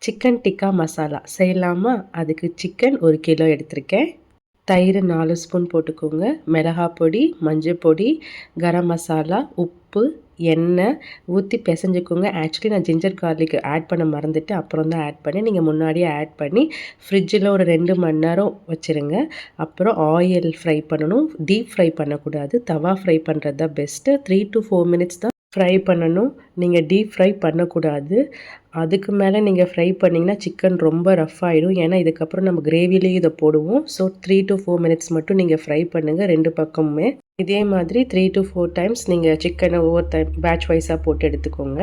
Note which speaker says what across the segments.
Speaker 1: Chicken tikka masala செய்யலாமா? அதுக்கு chicken 1 kilo எடுத்திருக்கேன். தயிர் 4 ஸ்பூன் போட்டுக்கோங்க. மிளகாய் பொடி, மஞ்சள் பொடி, கரம் மசாலா, உப்பு, எண்ணெய் ஊற்றி பிசைஞ்சுக்கோங்க. ஆக்சுவலி நான் ஜிஞ்சர் கார்லிக் ஆட் பண்ண மறந்துட்டு அப்புறம் தான் ஆட் பண்ணேன். நீங்கள் முன்னாடியே ஆட் பண்ணி ஃப்ரிட்ஜில் ஒரு 2 மணி நேரம் வச்சுருங்க. அப்புறம் ஆயில் ஃப்ரை பண்ணணும். டீப் ஃப்ரை பண்ணக்கூடாது. தவா ஃப்ரை பண்ணுறது தான் பெஸ்ட்டு. 3 to 4 மினிட்ஸ் தான் ஃப்ரை பண்ணணும். நீங்கள் டீப் ஃப்ரை பண்ணக்கூடாது. அதுக்கு மேலே நீங்கள் ஃப்ரை பண்ணிங்கன்னா சிக்கன் ரொம்ப ரஃப் ஆகிடும். ஏன்னா இதுக்கப்புறம் நம்ம கிரேவிலேயே இதை போடுவோம். ஸோ 3 to 4 மினிட்ஸ் மட்டும் நீங்கள் ஃப்ரை பண்ணுங்கள் 2 பக்கமுமே. இதே மாதிரி 3 to 4 டைம்ஸ் நீங்கள் சிக்கனை ஒவ்வொரு டைம் பேட்ச் வைஸாக போட்டு எடுத்துக்கோங்க.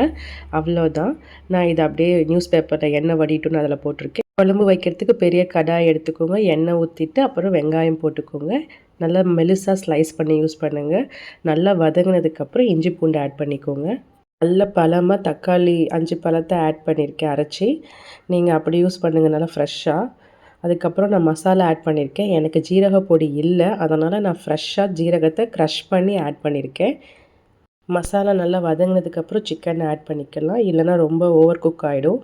Speaker 1: அவ்வளோதான். நான் இதை அப்படியே நியூஸ் பேப்பரில் எண்ணெய் வடிட்டுன்னு அதில் போட்டிருக்கேன். குழம்பு வைக்கிறதுக்கு பெரிய கடாய் எடுத்துக்கோங்க. எண்ணெய் ஊற்றிட்டு அப்புறம் வெங்காயம் போட்டுக்கோங்க. நல்லா மெலிசாக ஸ்லைஸ் பண்ணி யூஸ் பண்ணுங்கள். நல்லா வதங்கினதுக்கப்புறம் இஞ்சி பூண்டு ஆட் பண்ணிக்கோங்க. நல்ல பழமாக தக்காளி 5 பழத்தை ஆட் பண்ணியிருக்கேன் அரைச்சி. நீங்கள் அப்படி யூஸ் பண்ணுங்கள் நல்லா ஃப்ரெஷ்ஷாக. அதுக்கப்புறம் நான் மசாலா ஆட் பண்ணியிருக்கேன். எனக்கு ஜீரக பொடி இல்லை, அதனால் நான் ஃப்ரெஷ்ஷாக ஜீரகத்தை க்ரஷ் பண்ணி ஆட் பண்ணியிருக்கேன். மசாலா நல்லா வதங்கினதுக்கப்புறம் சிக்கனை ஆட் பண்ணிக்கலாம், இல்லைனா ரொம்ப ஓவர் குக் ஆகிடும்.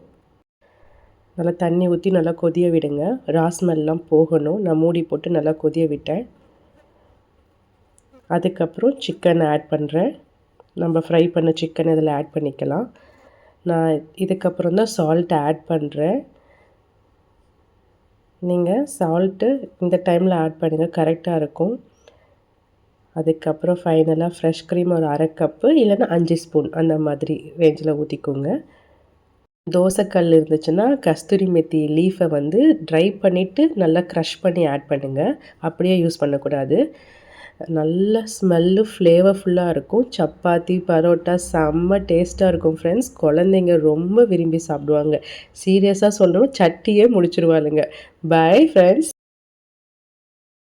Speaker 1: நல்லா தண்ணி ஊற்றி நல்லா கொதிய விடுங்க. ராஸ்மெல்லாம் போகணும். நான் மூடி போட்டு நல்லா கொதிய விட்டேன். அதுக்கப்புறம் சிக்கனை ஆட் பண்ணுறேன். நம்ம ஃப்ரை பண்ண சிக்கன் இதில் ஆட் பண்ணிக்கலாம். நான் இதுக்கப்புறம் தான் சால்ட் ஆட் பண்ணுறேன். நீங்கள் சால்ட்டு இந்த டைமில் ஆட் பண்ணுங்கள், கரெக்டாக இருக்கும். அதுக்கப்புறம் ஃபைனலாக ஃப்ரெஷ் க்ரீம் ஒரு 1/2 கப்பு இல்லைன்னா 5 ஸ்பூன் அந்த மாதிரி ரேஞ்சில் ஊற்றிக்கோங்க. தோசைக்கல் இருந்துச்சுன்னா கஸ்தூரி மெத்தி லீஃபை வந்து ட்ரை பண்ணிவிட்டு நல்லா க்ரஷ் பண்ணி ஆட் பண்ணுங்கள். அப்படியே யூஸ் பண்ணக்கூடாது. நல்ல ஸ்மெல்லு ஃப்ளேவர்ஃபுல்லாக இருக்கும். சப்பாத்தி, பரோட்டா செம்ம டேஸ்ட்டாக இருக்கும் ஃப்ரெண்ட்ஸ். குழந்தைங்க ரொம்ப விரும்பி சாப்பிடுவாங்க. சீரியஸாக சொல்லணும், சட்டியே முடிச்சிருவாளுங்க. Bye friends.